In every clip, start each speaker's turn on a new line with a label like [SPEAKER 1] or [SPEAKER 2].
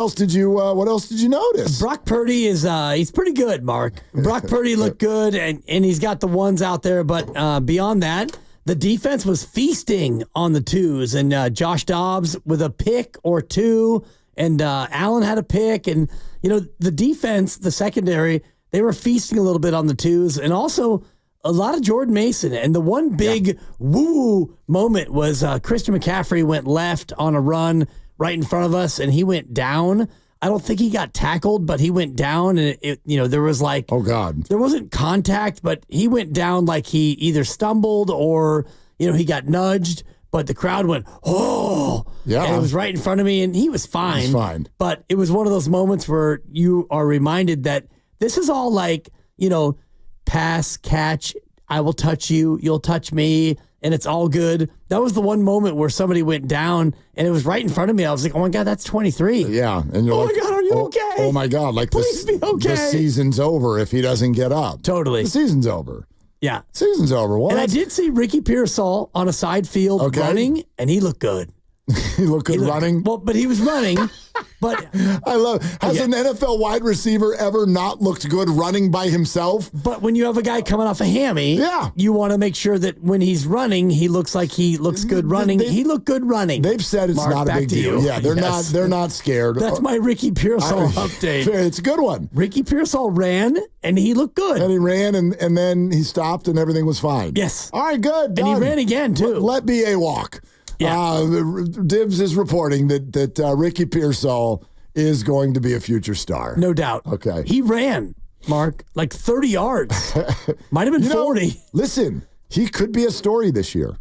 [SPEAKER 1] What else did you notice?
[SPEAKER 2] Brock Purdy is he's pretty good, Mark. Brock Purdy looked good, and he's got the ones out there. But beyond that, the defense was feasting on the twos, and Josh Dobbs with a pick or two, and Allen had a pick, and the defense, the secondary, they were feasting a little bit on the twos, and also a lot of Jordan Mason. And the one big woo moment was Christian McCaffrey went left on a run right in front of us, and he went down. I don't think he got tackled, but he went down, and there was like,
[SPEAKER 1] oh God,
[SPEAKER 2] there wasn't contact, but he went down like he either stumbled or he got nudged. But the crowd went, oh, yeah, and it was right in front of me, and he was fine.
[SPEAKER 1] He's fine.
[SPEAKER 2] But it was one of those moments where you are reminded that this is all like pass, catch, I will touch you, you'll touch me, and it's all good. That was the one moment where somebody went down, and it was right in front of me. I was like, oh, my God, that's 23.
[SPEAKER 1] Yeah. And you're
[SPEAKER 2] my God, are you okay?
[SPEAKER 1] Oh, my God. Like,
[SPEAKER 2] please be okay.
[SPEAKER 1] The season's over if he doesn't get up.
[SPEAKER 2] Totally.
[SPEAKER 1] The season's over.
[SPEAKER 2] Yeah.
[SPEAKER 1] Season's over. What?
[SPEAKER 2] And I did see Ricky Pearsall on a side field running, and he looked good.
[SPEAKER 1] He looked good running?
[SPEAKER 2] Well, but he was running. But
[SPEAKER 1] I love. Has an NFL wide receiver ever not looked good running by himself?
[SPEAKER 2] But when you have a guy coming off a hammy, you want to make sure that when he's running, he looks like he looks good running. He looked good running.
[SPEAKER 1] They've said it's
[SPEAKER 2] Mark,
[SPEAKER 1] not a big deal. Yeah, they're not scared.
[SPEAKER 2] That's my Ricky Pearsall update.
[SPEAKER 1] It's a good one.
[SPEAKER 2] Ricky Pearsall ran, and he looked good.
[SPEAKER 1] And he ran, and then he stopped, and everything was fine.
[SPEAKER 2] Yes.
[SPEAKER 1] All right, good.
[SPEAKER 2] Done. And he ran again, too.
[SPEAKER 1] Let BA walk. Yeah. Dibs is reporting that Ricky Pearsall is going to be a future star.
[SPEAKER 2] No doubt.
[SPEAKER 1] Okay.
[SPEAKER 2] He ran, Mark, like 30 yards. Might have been 40.
[SPEAKER 1] Listen, he could be a story this year.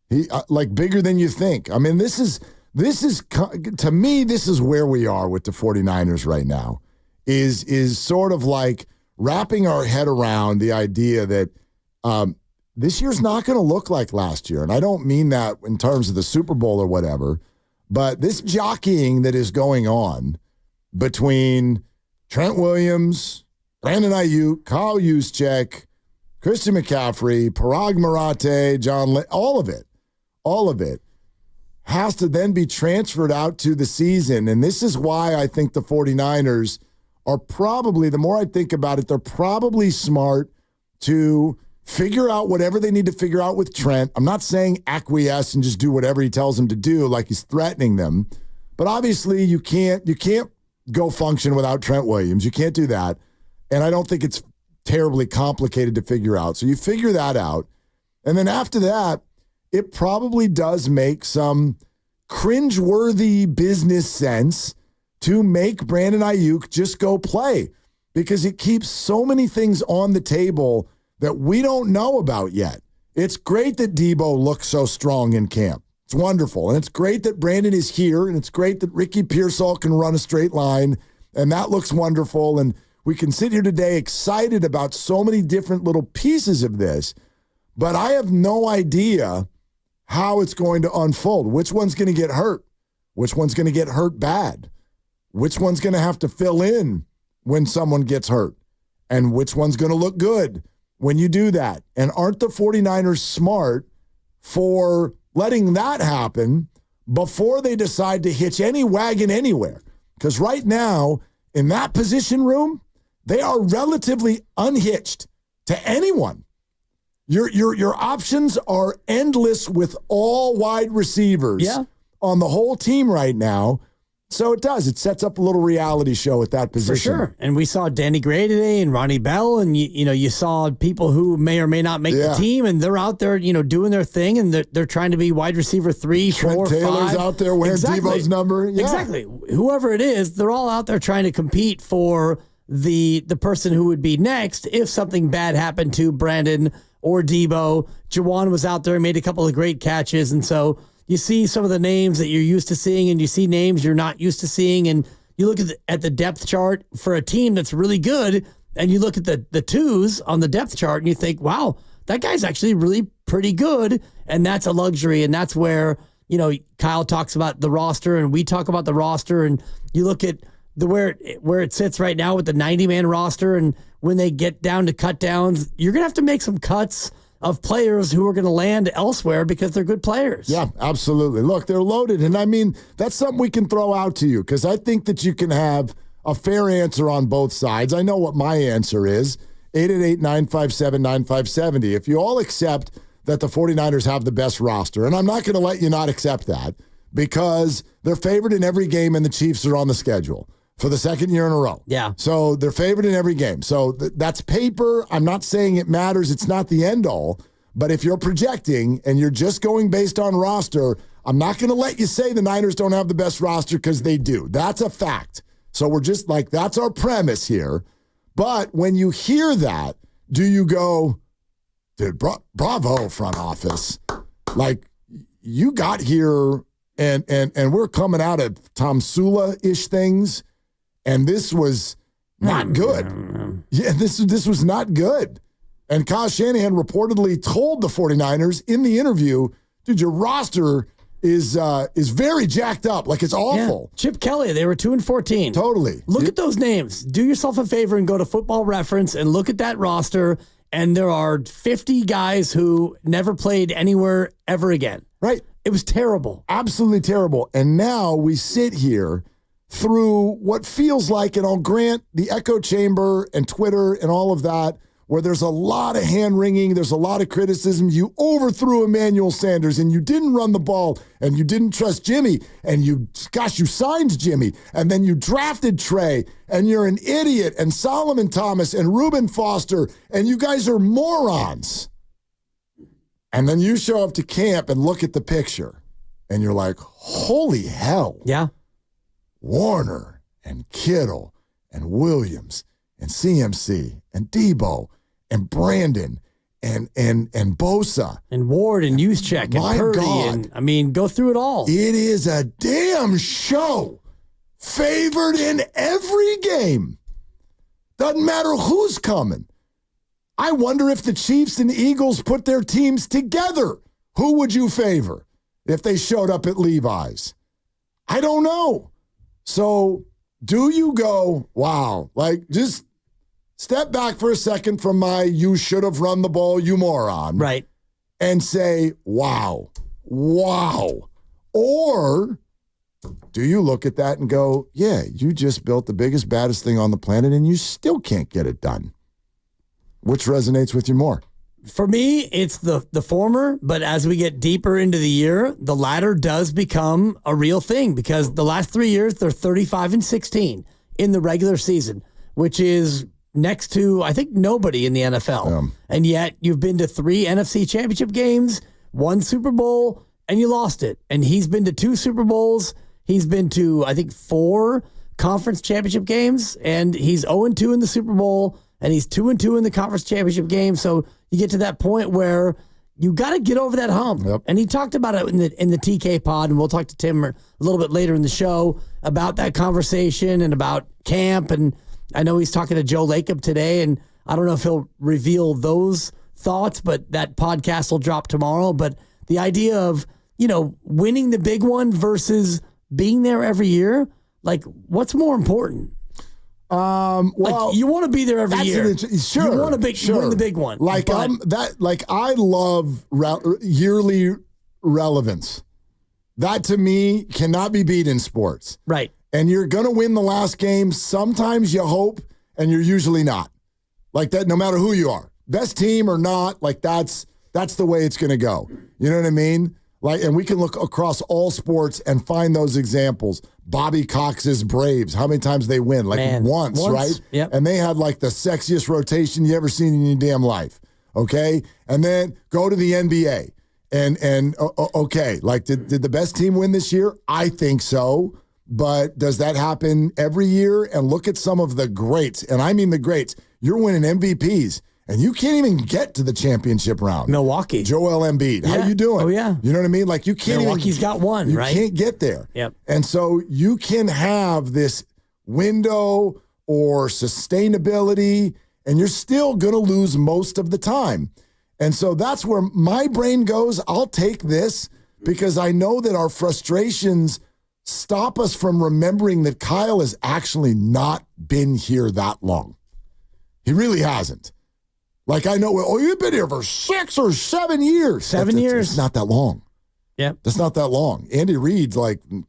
[SPEAKER 1] He like bigger than you think. I mean, this is to me, this is where we are with the 49ers right now. Is sort of like wrapping our head around the idea that this year's not going to look like last year. And I don't mean that in terms of the Super Bowl or whatever, but this jockeying that is going on between Trent Williams, Brandon Ayuk, Kyle Juszczyk, Christian McCaffrey, Parag Marate, all of it has to then be transferred out to the season. And this is why I think the 49ers are probably, the more I think about it, they're probably smart to figure out whatever they need to figure out with Trent. I'm not saying acquiesce and just do whatever he tells them to do like he's threatening them. But obviously you can't go function without Trent Williams. You can't do that. And I don't think it's terribly complicated to figure out. So you figure that out. And then after that, it probably does make some cringeworthy business sense to make Brandon Ayuk just go play, because it keeps so many things on the table that we don't know about yet. It's great that Debo looks so strong in camp. It's wonderful. And it's great that Brandon is here, and it's great that Ricky Pearsall can run a straight line, and that looks wonderful. And we can sit here today excited about so many different little pieces of this, but I have no idea how it's going to unfold. Which one's going to get hurt? Which one's going to get hurt bad? Which one's going to have to fill in when someone gets hurt? And which one's going to look good when you do that? And aren't the 49ers smart for letting that happen before they decide to hitch any wagon anywhere? Because right now, in that position room, they are relatively unhitched to anyone. Your options are endless with all wide receivers on the whole team right now. So it sets up a little reality show at that position.
[SPEAKER 2] For sure. And we saw Danny Gray today and Ronnie Bell, and you saw people who may or may not make the team, and they're out there, doing their thing, and they're trying to be wide receiver 3, 4, 5.
[SPEAKER 1] Trent Taylor's out there wearing Devo's number. Yeah.
[SPEAKER 2] Exactly. Whoever it is, they're all out there trying to compete for the person who would be next if something bad happened to Brandon or Debo. Juwan was out there and made a couple of great catches, and so you see some of the names that you're used to seeing, and you see names you're not used to seeing, and you look at the depth chart for a team that's really good, and you look at the twos on the depth chart, and you think, wow, that guy's actually really pretty good, and that's a luxury, and that's where, Kyle talks about the roster, and we talk about the roster, and you look at where it sits right now with the 90-man roster, and when they get down to cut downs, you're going to have to make some cuts of players who are going to land elsewhere because they're good players.
[SPEAKER 1] Yeah, absolutely. Look, they're loaded. And I mean, that's something we can throw out to you because I think that you can have a fair answer on both sides. I know what my answer is. 888-957-9570. If you all accept that the 49ers have the best roster, and I'm not going to let you not accept that because they're favored in every game and the Chiefs are on the schedule for the second year in a row.
[SPEAKER 2] Yeah.
[SPEAKER 1] So they're favored in every game. So that's paper. I'm not saying it matters. It's not the end all. But if you're projecting and you're just going based on roster, I'm not going to let you say the Niners don't have the best roster because they do. That's a fact. So we're just like, that's our premise here. But when you hear that, do you go, dude, bravo, front office. Like, you got here and we're coming out of Tom Sula-ish things, and this was not good. Yeah, this was not good. And Kyle Shanahan reportedly told the 49ers in the interview, dude, your roster is very jacked up. Like, it's awful.
[SPEAKER 2] Yeah. Chip Kelly, they were 2-14.
[SPEAKER 1] Totally.
[SPEAKER 2] Look at those names. Do yourself a favor and go to Football Reference and look at that roster, and there are 50 guys who never played anywhere ever again.
[SPEAKER 1] Right.
[SPEAKER 2] It was terrible.
[SPEAKER 1] Absolutely terrible. And now we sit here through what feels like, and I'll grant the echo chamber and Twitter and all of that, where there's a lot of hand-wringing, there's a lot of criticism. You overthrew Emmanuel Sanders, and you didn't run the ball, and you didn't trust Jimmy, and you signed Jimmy, and then you drafted Trey, and you're an idiot, and Solomon Thomas, and Reuben Foster, and you guys are morons. And then you show up to camp and look at the picture, and you're like, holy hell.
[SPEAKER 2] Yeah.
[SPEAKER 1] Warner, and Kittle, and Williams, and CMC, and Debo, and Brandon, and Bosa.
[SPEAKER 2] And Ward, and Juszczyk, and
[SPEAKER 1] My
[SPEAKER 2] Purdy.
[SPEAKER 1] God.
[SPEAKER 2] And, I mean, go through it all.
[SPEAKER 1] It is a damn show. Favored in every game. Doesn't matter who's coming. I wonder if the Chiefs and Eagles put their teams together. Who would you favor if they showed up at Levi's? I don't know. So do you go, wow, like just step back for a second from my you should have run the ball, you moron.
[SPEAKER 2] Right.
[SPEAKER 1] And say, wow. Or do you look at that and go, yeah, you just built the biggest, baddest thing on the planet and you still can't get it done? Which resonates with you more?
[SPEAKER 2] For me, it's the former, but as we get deeper into the year, the latter does become a real thing because the last 3 years, they're 35-16 in the regular season, which is next to, I think, nobody in the NFL. And yet you've been to 3 NFC championship games, 1 Super Bowl, and you lost it. And he's been to 2 Super Bowls. He's been to, I think, 4 conference championship games, and he's 0-2 in the Super Bowl, and he's 2-2 in the conference championship game. So you get to that point where you got to get over that hump.
[SPEAKER 1] Yep.
[SPEAKER 2] And he talked about it in the TK pod, and we'll talk to Tim a little bit later in the show about that conversation and about camp. And I know he's talking to Joe Lacob today, and I don't know if he'll reveal those thoughts, but that podcast will drop tomorrow. But the idea of, winning the big one versus being there every year, like, what's more important?
[SPEAKER 1] Well,
[SPEAKER 2] like, you want to be there every year.
[SPEAKER 1] Sure,
[SPEAKER 2] you want to win the big one.
[SPEAKER 1] Like, I love yearly relevance. That to me cannot be beat in sports.
[SPEAKER 2] Right.
[SPEAKER 1] And you're going to win the last game. Sometimes you hope, and you're usually not. Like that, no matter who you are, best team or not. Like that's the way it's going to go. You know what I mean? Like, and we can look across all sports and find those examples. Bobby Cox's Braves, how many times they win? Like once, right?
[SPEAKER 2] Yep.
[SPEAKER 1] And they had like the sexiest rotation you ever seen in your damn life. Okay, and then go to the NBA, and okay, like did the best team win this year? I think so. But does that happen every year? And look at some of the greats, and I mean the greats. You're winning MVPs. And you can't even get to the championship round.
[SPEAKER 2] Milwaukee.
[SPEAKER 1] Joel Embiid.
[SPEAKER 2] Yeah.
[SPEAKER 1] How you doing?
[SPEAKER 2] Oh, yeah.
[SPEAKER 1] You know what I mean? Like, you can't
[SPEAKER 2] Milwaukee's got one,
[SPEAKER 1] you
[SPEAKER 2] right?
[SPEAKER 1] You can't get there.
[SPEAKER 2] Yep.
[SPEAKER 1] And so you can have this window or sustainability, and you're still going to lose most of the time. And so that's where my brain goes. I'll take this because I know that our frustrations stop us from remembering that Kyle has actually not been here that long. He really hasn't. Like I know, oh, you've been here for 6 or 7 years.
[SPEAKER 2] 7 years.
[SPEAKER 1] It's not that long.
[SPEAKER 2] Yeah.
[SPEAKER 1] That's not that long. Andy Reid's like...
[SPEAKER 2] And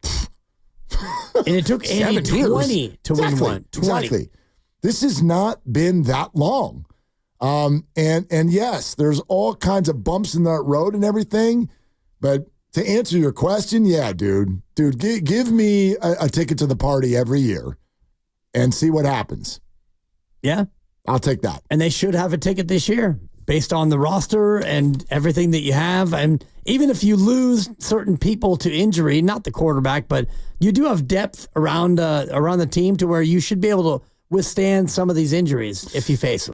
[SPEAKER 2] it took Andy 20 to win one. 20.
[SPEAKER 1] Exactly. This has not been that long. And yes, there's all kinds of bumps in that road and everything. But to answer your question, yeah, dude, give me a ticket to the party every year and see what happens.
[SPEAKER 2] Yeah.
[SPEAKER 1] I'll take that.
[SPEAKER 2] And they should have a ticket this year based on the roster and everything that you have. And even if you lose certain people to injury, not the quarterback, but you do have depth around the team to where you should be able to withstand some of these injuries if you face them.